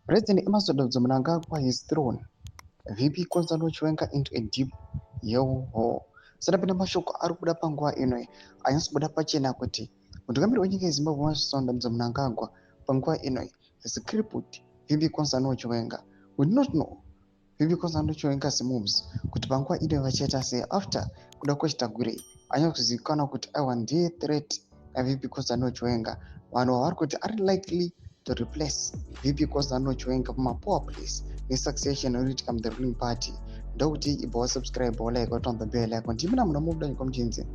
President Emerson Mnangagwa is thrown VP Constantino Chiwenga into a deep hole. Sadapinda mashoko ari kubuda panguva ino anyasi kubuda pachena kuti mutungamiri wenyika yeZimbabwe Emmerson Mnangagwa panguva ino has crippled VP Constantino Chiwenga. We do not know VP Constantino Chiwenga's moves kuti panguva ino vachaita sei after kuda kwechitagurei anyasi kuzivikanwa kuti aiwa ndiye threat yaVP Constantino Chiwenga. Vanhu vari kuti ari likely to replace VP Constantino Chiwenga pamapower place nesuccession inoitika the ruling party. Ndokuti ibva wasubscribe like on the bell icon. Ndimuna muna mubuda nyika muchinzi.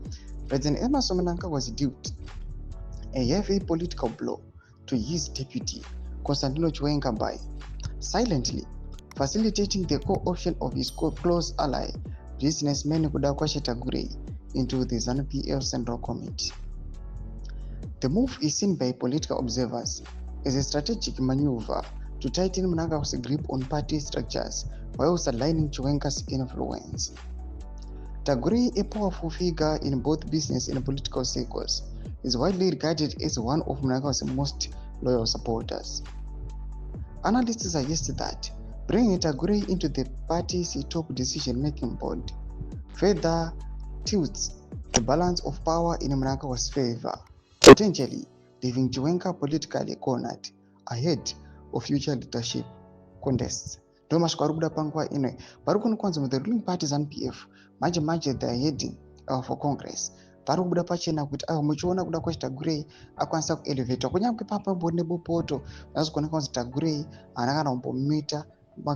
President Emerson Mnangagwa was dealt a heavy political blow to his deputy Constantino Chiwenga by silently facilitating the co-option of his close ally businessman Kudakwa Chetagurei into the ZANU-PF Central Committee. The move is seen by political observers as a strategic maneuver to tighten Mnangagwa's grip on party structures while aligning Chiwenga's influence. Tagurei, a powerful figure in both business and political circles, is widely regarded as one of Mnangagwa's most loyal supporters. Analysts suggest that bringing Tagurei into the party's top decision-making board further tilts the balance of power in Mnangagwa's favor, potentially leaving Chiwenga politically cornered ahead of future leadership contests. Thomas Kwarubuda Pangwa ino Barukun Kwanzo the ruling party ZANU-PF manje they are heading for Congress. Parubuda pachena kuti muchiona kuda kwechitagurei akwanisa kuelevator kunyange papa bonebo poto nazikona kwanza Tagurei anakana kumbomita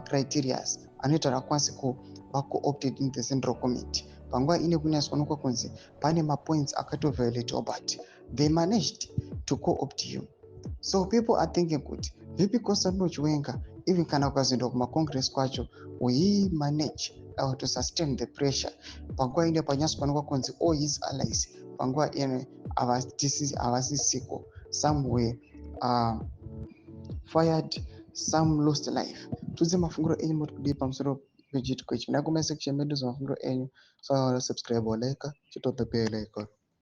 criteria anoita akwanisa ku co-opted in the Central Committee. Panguva ine kunyasonekwa kunzi pane points akato violate but they managed to co-opt you. So people are thinking kuti VP Constantino Chiwenga even kana kukazoenda kuma-Congress kwacho we manage to sustain the pressure. Panguva ine panyasonekwa kunzi all his allies panguva ine avasisiko, some were fired, some lost life. Tudze mafunguro enyu muri kudii pamusoro pechitiko ichi. Ndakumasection medu mafunguro enyu, so subscribe like chitope bell icon.